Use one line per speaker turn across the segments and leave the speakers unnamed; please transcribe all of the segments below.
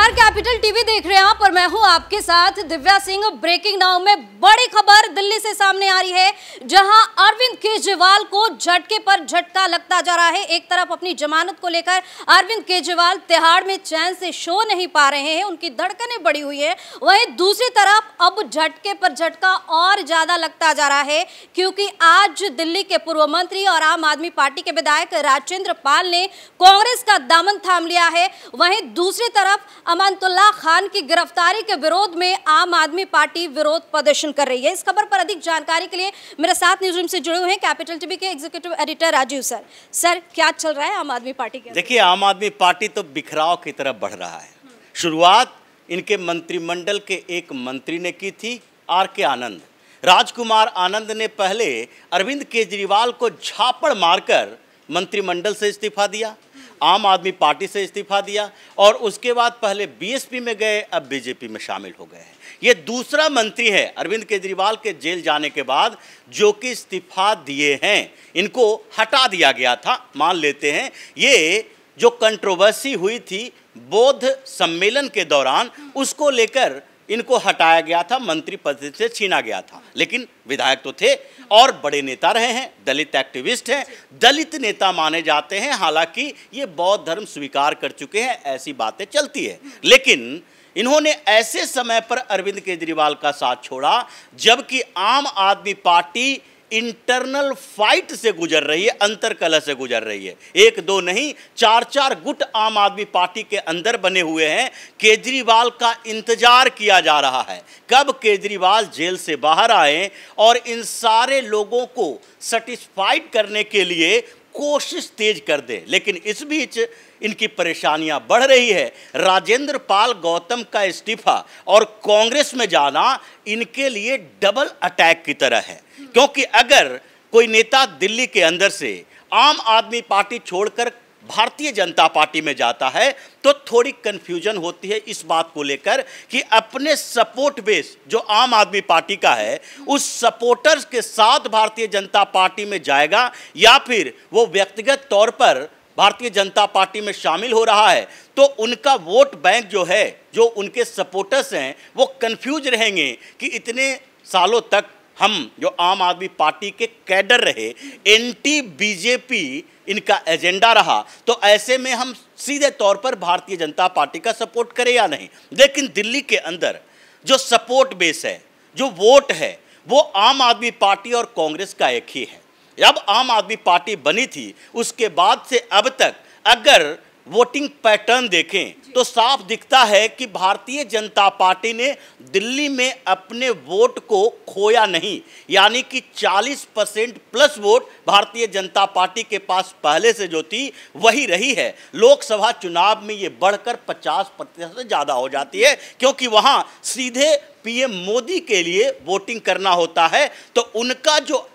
नमस्कार, capital TV देख रहे हैं आप और मैं हूं आपके साथ दिव्या सिंह। ब्रेकिंग नाउ में बड़ी खबर दिल्ली से सामने आ रही है, जहां अरविंद केजरीवाल को झटके पर झटका लगता जा रहा है। एक तरफ अपनी जमानत को लेकर अरविंद केजरीवाल तिहाड़ में चैन से सो नहीं पा रहे हैं, उनकी धड़कनें बढ़ी हुई है। वहीं दूसरी तरफ अब झटके पर झटका और ज्यादा लगता जा रहा है, क्योंकि आज दिल्ली के पूर्व मंत्री और आम आदमी पार्टी के विधायक राजेंद्र पाल ने कांग्रेस का दामन थाम लिया है। वहीं दूसरी तरफ अमानतुल्लाह खान की गिरफ्तारी के विरोध में आम आदमी पार्टी विरोध प्रदर्शन कर रही है। इस खबर पर अधिक जानकारी के लिए मेरे साथ न्यूज रूम से जुड़े हुए हैं कैपिटल टीवी के executive editor Rajeev sir. Sir, क्या चल रहा है आम आदमी पार्टी के?
देखिए, आम आदमी पार्टी तो बिखराव की तरफ बढ़ रहा है। शुरुआत इनके मंत्रिमंडल के एक मंत्री ने की थी, आर.के. आनंद। राजकुमार आनंद ने पहले अरविंद केजरीवाल को झापड़ मारकर मंत्रिमंडल से इस्तीफा दिया, आम आदमी पार्टी से इस्तीफा दिया और उसके बाद पहले बीएसपी में गए, अब बीजेपी में शामिल हो गए हैं। ये दूसरा मंत्री है अरविंद केजरीवाल के जेल जाने के बाद जो कि इस्तीफा दिए हैं। इनको हटा दिया गया था। मान लेते हैं ये जो कंट्रोवर्सी हुई थी बौद्ध सम्मेलन के दौरान, उसको लेकर इनको हटाया गया था, मंत्री पद से छीना गया था। लेकिन विधायक तो थे और बड़े नेता रहे हैं, दलित एक्टिविस्ट हैं, दलित नेता माने जाते हैं। हालांकि ये बौद्ध धर्म स्वीकार कर चुके हैं, ऐसी बातें चलती है। लेकिन इन्होंने ऐसे समय पर अरविंद केजरीवाल का साथ छोड़ा जबकि आम आदमी पार्टी इंटरनल फाइट से गुजर रही है, अंतरकलह से गुजर रही है। एक दो नहीं, चार चार गुट आम आदमी पार्टी के अंदर बने हुए हैं। केजरीवाल का इंतजार किया जा रहा है कब केजरीवाल जेल से बाहर आए और इन सारे लोगों को सेटिस्फाइड करने के लिए कोशिश तेज कर दे। लेकिन इस बीच इनकी परेशानियां बढ़ रही है। राजेंद्र पाल गौतम का इस्तीफा और कांग्रेस में जाना इनके लिए डबल अटैक की तरह है, क्योंकि अगर कोई नेता दिल्ली के अंदर से आम आदमी पार्टी छोड़कर भारतीय जनता पार्टी में जाता है तो थोड़ी कंफ्यूजन होती है इस बात को लेकर कि अपने सपोर्ट बेस जो आम आदमी पार्टी का है, उस सपोर्टर्स के साथ भारतीय जनता पार्टी में जाएगा या फिर वो व्यक्तिगत तौर पर भारतीय जनता पार्टी में शामिल हो रहा है। तो उनका वोट बैंक जो है, जो उनके सपोर्टर्स हैं, वो कंफ्यूज रहेंगे कि इतने सालों तक हम जो आम आदमी पार्टी के कैडर रहे, एंटी बीजेपी इनका एजेंडा रहा, तो ऐसे में हम सीधे तौर पर भारतीय जनता पार्टी का सपोर्ट करें या नहीं। लेकिन दिल्ली के अंदर जो सपोर्ट बेस है, जो वोट है, वो आम आदमी पार्टी और कांग्रेस का एक ही है। जब आम आदमी पार्टी बनी थी उसके बाद से अब तक अगर वोटिंग पैटर्न देखें तो साफ दिखता है कि भारतीय जनता पार्टी ने दिल्ली में अपने वोट को खोया नहीं, यानी कि 40% plus vote Bharatiya Janata party के पास पहले से जो थी वही रही है। लोकसभा चुनाव में ये बढ़कर 50% से ज़्यादा हो जाती है, क्योंकि वहाँ सीधे पीएम मोदी के लिए वोटिंग करना होता है। तो उनका जो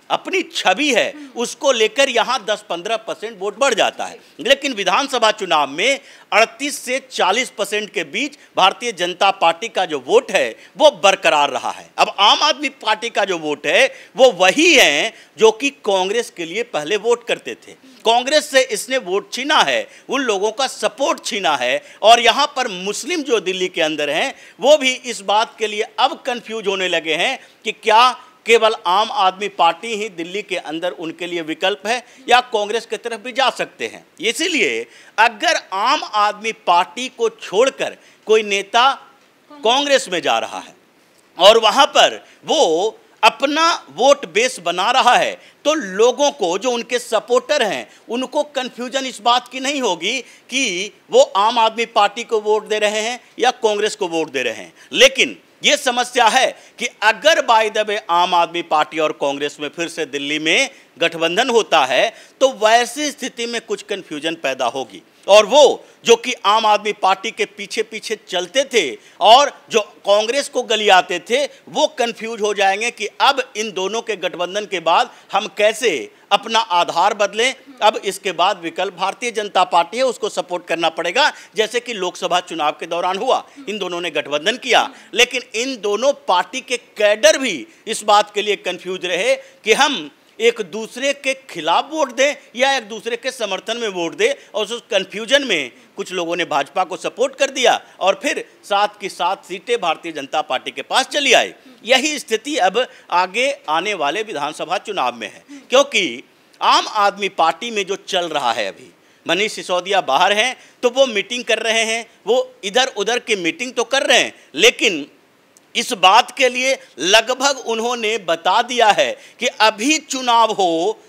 अपनी छवि है उसको लेकर यहाँ 10-15% वोट बढ़ जाता है। लेकिन विधानसभा चुनाव में 38 से 40% के बीच भारतीय जनता पार्टी का जो वोट है वो बरकरार रहा है। अब आम आदमी पार्टी का जो वोट है वो वही है जो कि कांग्रेस के लिए पहले वोट करते थे। कांग्रेस से इसने वोट छीना है, उन लोगों का सपोर्ट छीना है। और यहाँ पर मुस्लिम जो दिल्ली के अंदर हैं वो भी इस बात के लिए अब कंफ्यूज होने लगे हैं कि क्या केवल आम आदमी पार्टी ही दिल्ली के अंदर उनके लिए विकल्प है या कांग्रेस की तरफ भी जा सकते हैं। इसीलिए अगर आम आदमी पार्टी को छोड़कर कोई नेता कांग्रेस में जा रहा है और वहां पर वो अपना वोट बेस बना रहा है, तो लोगों को, जो उनके सपोर्टर हैं, उनको कन्फ्यूजन इस बात की नहीं होगी कि वो आम आदमी पार्टी को वोट दे रहे हैं या कांग्रेस को वोट दे रहे हैं। लेकिन ये समस्या है कि अगर बाय द वे आम आदमी पार्टी और कांग्रेस में फिर से दिल्ली में गठबंधन होता है तो वैसी स्थिति में कुछ कंफ्यूजन पैदा होगी। और वो जो कि आम आदमी पार्टी के पीछे पीछे चलते थे और जो कांग्रेस को गलियाते थे, वो कंफ्यूज हो जाएंगे कि अब इन दोनों के गठबंधन के बाद हम कैसे अपना आधार बदलें। अब इसके बाद विकल्प भारतीय जनता पार्टी है, उसको सपोर्ट करना पड़ेगा, जैसे कि लोकसभा चुनाव के दौरान हुआ। इन दोनों ने गठबंधन किया, लेकिन इन दोनों पार्टी के कैडर भी इस बात के लिए कंफ्यूज रहे कि हम एक दूसरे के खिलाफ वोट दें या एक दूसरे के समर्थन में वोट दें, और उस कन्फ्यूजन में कुछ लोगों ने भाजपा को सपोर्ट कर दिया और फिर 7 की 7 सीटें भारतीय जनता पार्टी के पास चली आई। यही स्थिति अब आगे आने वाले विधानसभा चुनाव में है, क्योंकि आम आदमी पार्टी में जो चल रहा है, अभी मनीष सिसोदिया बाहर हैं तो वो मीटिंग कर रहे हैं, वो इधर उधर की मीटिंग तो कर रहे हैं, लेकिन इस बात के लिए लगभग उन्होंने बता दिया है कि अभी चुनाव हो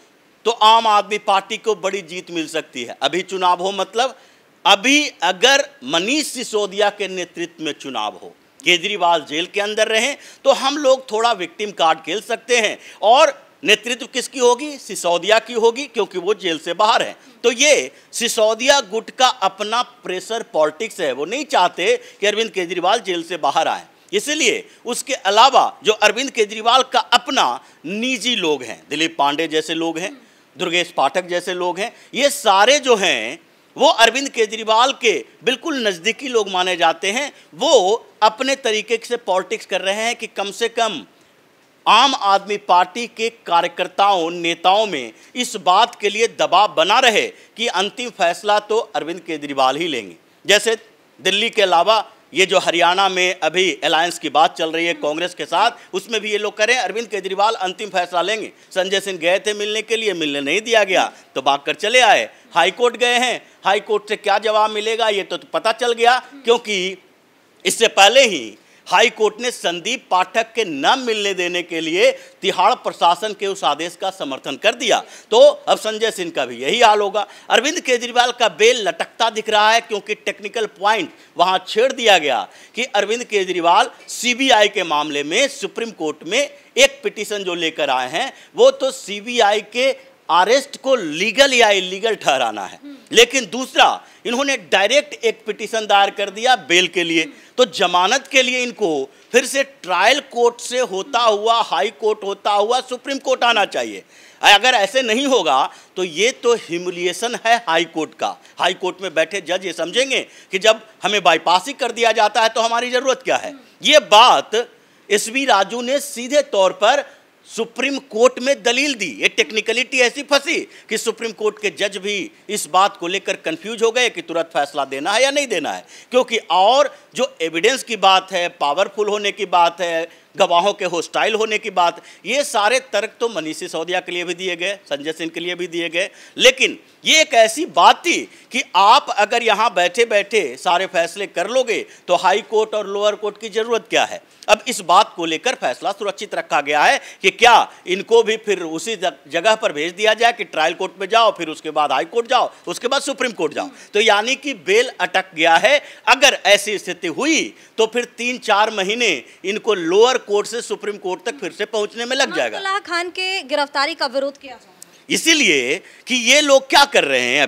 तो आम आदमी पार्टी को बड़ी जीत मिल सकती है। अभी चुनाव हो मतलब अभी अगर मनीष सिसोदिया के नेतृत्व में चुनाव हो, केजरीवाल जेल के अंदर रहें, तो हम लोग थोड़ा विक्टिम कार्ड खेल सकते हैं। और नेतृत्व किसकी होगी? सिसोदिया की होगी, क्योंकि वो जेल से बाहर हैं। तो ये सिसोदिया गुट का अपना प्रेशर पॉलिटिक्स है, वो नहीं चाहते कि अरविंद केजरीवाल जेल से बाहर आए। इसलिए उसके अलावा जो अरविंद केजरीवाल का अपना निजी लोग हैं, दिलीप पांडे जैसे लोग हैं, दुर्गेश पाठक जैसे लोग हैं, ये सारे जो हैं वो अरविंद केजरीवाल के बिल्कुल नज़दीकी लोग माने जाते हैं। वो अपने तरीके से पॉलिटिक्स कर रहे हैं कि कम से कम आम आदमी पार्टी के कार्यकर्ताओं, नेताओं में इस बात के लिए दबाव बना रहे कि अंतिम फैसला तो अरविंद केजरीवाल ही लेंगे। जैसे दिल्ली के अलावा ये जो हरियाणा में अभी अलायंस की बात चल रही है कांग्रेस के साथ, उसमें भी ये लोग करें अरविंद केजरीवाल अंतिम फैसला लेंगे। संजय सिंह गए थे मिलने के लिए, मिलने नहीं दिया गया तो भागकर चले आए। हाई कोर्ट गए हैं, हाई कोर्ट से क्या जवाब मिलेगा ये तो पता चल गया, क्योंकि इससे पहले ही हाई कोर्ट ने संदीप पाठक के न मिलने देने के लिए तिहाड़ प्रशासन के उस आदेश का समर्थन कर दिया। तो अब संजय सिंह का भी यही हाल होगा। अरविंद केजरीवाल का बेल लटकता दिख रहा है, क्योंकि टेक्निकल पॉइंट वहां छेड़ दिया गया कि अरविंद केजरीवाल सीबीआई के मामले में सुप्रीम कोर्ट में एक पिटीशन जो लेकर आए हैं, वो तो सीबीआई के अरेस्ट को लीगल या इलीगल ठहराना है, लेकिन दूसरा इन्होंने डायरेक्ट एक पिटीशन दायर कर दिया बेल के लिए। तो जमानत के लिए इनको फिर से ट्रायल कोर्ट से होता हुआ, हाई कोर्ट होता हुआ सुप्रीम कोर्ट आना चाहिए। अगर ऐसे नहीं होगा तो ये तो ह्यूमिलिएशन है हाई कोर्ट का। हाई कोर्ट में बैठे जज ये समझेंगे कि जब हमें बाईपास ही कर दिया जाता है तो हमारी जरूरत क्या है। ये बात एसवी राजू ने सीधे तौर पर सुप्रीम कोर्ट में दलील दी। ये टेक्निकलिटी ऐसी फंसी कि सुप्रीम कोर्ट के जज भी इस बात को लेकर कंफ्यूज हो गए कि तुरंत फैसला देना है या नहीं देना है, क्योंकि और जो एविडेंस की बात है, पावरफुल होने की बात है, गवाहों के होस्टाइल होने की बात, ये सारे तर्क तो मनीष सिसोदिया के लिए भी दिए गए, संजय सिंह के लिए भी दिए गए, लेकिन ये एक ऐसी बात थी कि आप अगर यहाँ बैठे बैठे सारे फैसले कर लोगे तो हाई कोर्ट और लोअर कोर्ट की जरूरत क्या है। अब इस बात को लेकर फैसला सुरक्षित रखा गया है कि क्या इनको भी फिर उसी जगह पर भेज दिया जाए कि ट्रायल कोर्ट में जाओ, फिर उसके बाद हाई कोर्ट जाओ, उसके बाद सुप्रीम कोर्ट जाओ। तो यानी कि बेल अटक गया है। अगर ऐसी स्थिति हुई तो फिर 3-4 महीने इनको लोअर कोर्ट से सुप्रीम कोर्ट तक फिर से पहुंचने में लग जाएगा।
अब्दुल्ला खान के गिरफ्तारी का विरोध किया जा रहा है
इसीलिए कि ये लोग क्या कर रहे हैं,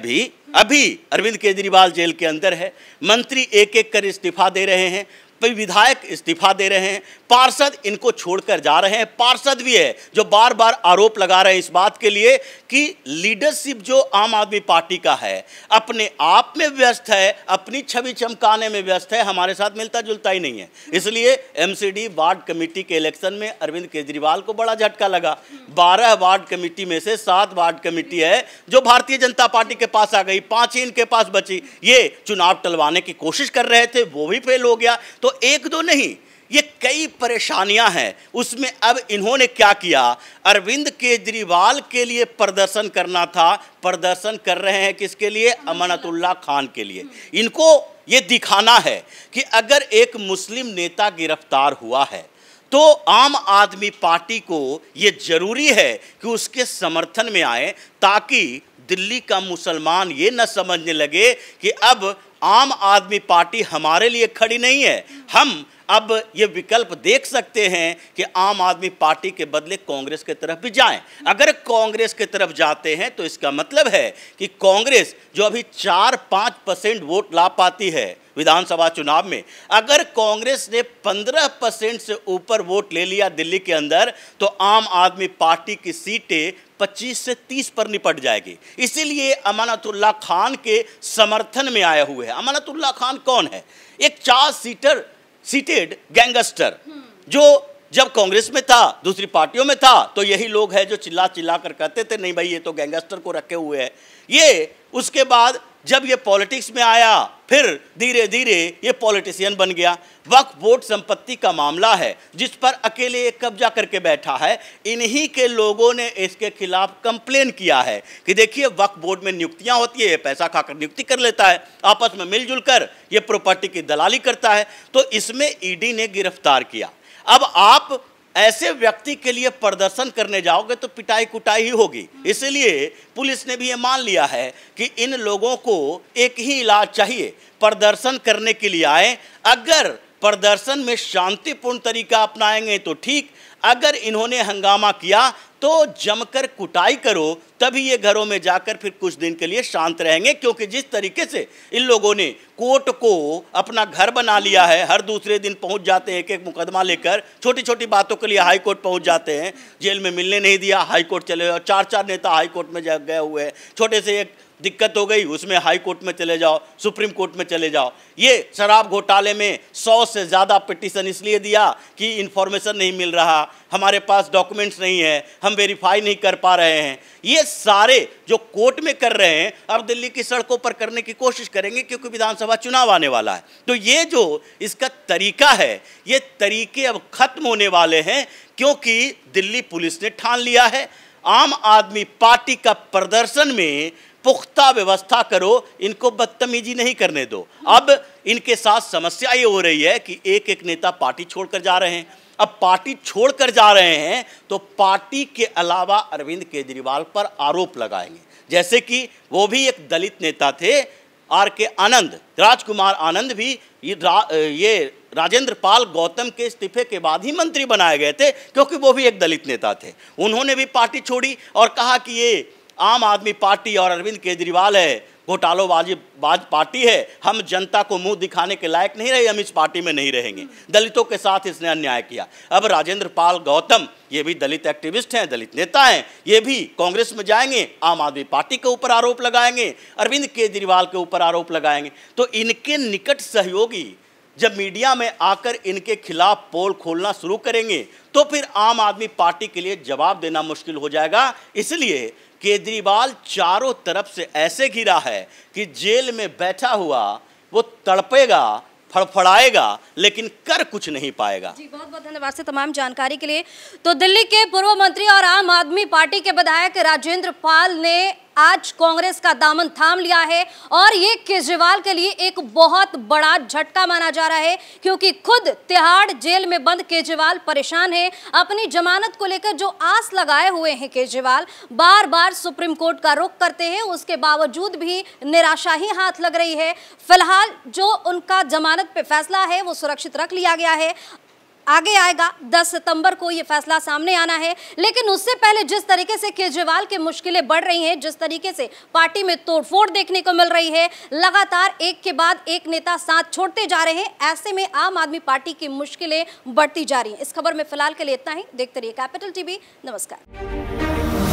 अभी अरविंद केजरीवाल जेल के अंदर है, मंत्री एक एक कर इस्तीफा दे रहे हैं, विधायक इस्तीफा दे रहे हैं, पार्षद इनको छोड़कर जा रहे हैं। पार्षद भी है जो बार बार आरोप लगा रहे हैं इस बात के लिए कि लीडरशिप जो आम आदमी पार्टी का है अपने आप में व्यस्त है, अपनी छवि चमकाने में व्यस्त है, हमारे साथ मिलता जुलता ही नहीं है। इसलिए एमसीडी वार्ड कमेटी के इलेक्शन में अरविंद केजरीवाल को बड़ा झटका लगा। 12 वार्ड कमेटी में से 7 वार्ड कमेटी है जो भारतीय जनता पार्टी के पास आ गई, 5 ही इनके पास बची। ये चुनाव टलवाने की कोशिश कर रहे थे, वो भी फेल हो गया। तो 1-2 नहीं, ये कई परेशानियां हैं। उसमें अब इन्होंने क्या किया, अरविंद केजरीवाल के लिए प्रदर्शन करना था, प्रदर्शन कर रहे हैं किसके लिए? अमानतुल्लाह खान के लिए। इनको ये दिखाना है कि अगर एक मुस्लिम नेता गिरफ्तार हुआ है तो आम आदमी पार्टी को ये जरूरी है कि उसके समर्थन में आए, ताकि दिल्ली का मुसलमान ये न समझने लगे कि अब आम आदमी पार्टी हमारे लिए खड़ी नहीं है। हम अब ये विकल्प देख सकते हैं कि आम आदमी पार्टी के बदले कांग्रेस की तरफ भी जाएं। अगर कांग्रेस की तरफ जाते हैं तो इसका मतलब है कि कांग्रेस जो अभी 4-5% वोट ला पाती है विधानसभा चुनाव में, अगर कांग्रेस ने 15% से ऊपर वोट ले लिया दिल्ली के अंदर तो आम आदमी पार्टी की सीटें 25 से 30 पर निपट जाएगी। इसीलिए अमानतुल्लाह खान के समर्थन में आए हुए हैं। अमानतुल्लाह खान कौन है? एक 4 सीटेड गैंगस्टर जो जब कांग्रेस में था, दूसरी पार्टियों में था, तो यही लोग हैं जो चिल्ला चिल्ला कर कहते थे नहीं भाई ये तो गैंगस्टर को रखे हुए है। ये उसके बाद जब ये पॉलिटिक्स में आया, फिर धीरे धीरे ये पॉलिटिशियन बन गया। वक्फ बोर्ड संपत्ति का मामला है जिस पर अकेले एक कब्जा करके बैठा है। इन्हीं के लोगों ने इसके खिलाफ कंप्लेन किया है कि देखिए वक्फ बोर्ड में नियुक्तियां होती है, पैसा खाकर नियुक्ति कर लेता है, आपस में मिलजुल कर ये प्रॉपर्टी की दलाली करता है। तो इसमें ईडी ने गिरफ्तार किया। अब आप ऐसे व्यक्ति के लिए प्रदर्शन करने जाओगे तो पिटाई कुटाई ही होगी। इसलिए पुलिस ने भी ये मान लिया है कि इन लोगों को एक ही इलाज चाहिए, प्रदर्शन करने के लिए आए। अगर प्रदर्शन में शांतिपूर्ण तरीका अपनाएंगे तो ठीक, अगर इन्होंने हंगामा किया तो जमकर कुटाई करो, तभी ये घरों में जाकर फिर कुछ दिन के लिए शांत रहेंगे। क्योंकि जिस तरीके से इन लोगों ने कोर्ट को अपना घर बना लिया है, हर दूसरे दिन पहुंच जाते हैं एक एक मुकदमा लेकर, छोटी छोटी बातों के लिए हाई कोर्ट पहुंच जाते हैं, जेल में मिलने नहीं दिया हाई कोर्ट चले जाओ, चार चार नेता हाई कोर्ट में गए हुए हैं, छोटे से एक दिक्कत हो गई उसमें हाई कोर्ट में चले जाओ, सुप्रीम कोर्ट में चले जाओ। ये शराब घोटाले में 100 से ज़्यादा पिटीशन इसलिए दिया कि इन्फॉर्मेशन नहीं मिल रहा, हमारे पास डॉक्यूमेंट्स नहीं है, हम वेरीफाई नहीं कर पा रहे हैं। ये सारे जो कोर्ट में कर रहे हैं अब दिल्ली की सड़कों पर करने की कोशिश करेंगे क्योंकि विधानसभा चुनाव आने वाला है। तो ये जो इसका तरीका है, ये तरीके अब खत्म होने वाले हैं क्योंकि दिल्ली पुलिस ने ठान लिया है आम आदमी पार्टी का प्रदर्शन में पुख्ता व्यवस्था करो, इनको बदतमीजी नहीं करने दो। अब इनके साथ समस्या ये हो रही है कि एक एक नेता पार्टी छोड़कर जा रहे हैं। अब पार्टी छोड़कर जा रहे हैं तो पार्टी के अलावा अरविंद केजरीवाल पर आरोप लगाएंगे, जैसे कि वो भी एक दलित नेता थे RK आनंद, राजकुमार आनंद भी ये राजेंद्र पाल गौतम के इस्तीफे के बाद ही मंत्री बनाए गए थे क्योंकि वो भी एक दलित नेता थे। उन्होंने भी पार्टी छोड़ी और कहा कि ये आम आदमी पार्टी और अरविंद केजरीवाल है, घोटालोबाज पार्टी है, हम जनता को मुंह दिखाने के लायक नहीं रहे, हम इस पार्टी में नहीं रहेंगे। दलितों के साथ इसने अन्याय किया। अब राजेंद्र पाल गौतम ये भी दलित एक्टिविस्ट हैं, दलित नेता हैं, ये भी कांग्रेस में जाएंगे, आम आदमी पार्टी के ऊपर आरोप लगाएंगे, अरविंद केजरीवाल के ऊपर आरोप लगाएंगे। तो इनके निकट सहयोगी जब मीडिया में आकर इनके खिलाफ पोल खोलना शुरू करेंगे तो फिर आम आदमी पार्टी के लिए जवाब देना मुश्किल हो जाएगा। इसलिए केजरीवाल चारों तरफ से ऐसे घिरा है कि जेल में बैठा हुआ वो तड़पेगा, फड़फड़ाएगा, लेकिन कर कुछ नहीं पाएगा।
जी बहुत बहुत धन्यवाद से तमाम जानकारी के लिए। तो दिल्ली के पूर्व मंत्री और आम आदमी पार्टी के विधायक राजेंद्र पाल ने आज कांग्रेस का दामन थाम लिया है और ये केजरीवाल के लिए एक बहुत बड़ा झटका माना जा रहा है क्योंकि खुद तिहाड़ जेल में बंद केजरीवाल परेशान है। अपनी जमानत को लेकर जो आस लगाए हुए हैं केजरीवाल, बार बार सुप्रीम कोर्ट का रुख करते हैं, उसके बावजूद भी निराशा ही हाथ लग रही है। फिलहाल जो उनका जमानत पे फैसला है वो सुरक्षित रख लिया गया है, आगे आएगा 10 सितंबर को ये फैसला सामने आना है। लेकिन उससे पहले जिस तरीके से केजरीवाल की मुश्किलें बढ़ रही हैं, जिस तरीके से पार्टी में तोड़फोड़ देखने को मिल रही है, लगातार एक के बाद एक नेता साथ छोड़ते जा रहे हैं, ऐसे में आम आदमी पार्टी की मुश्किलें बढ़ती जा रही हैं। इस खबर में फिलहाल के लिए इतना ही। देखते रहिए कैपिटल टीवी। नमस्कार।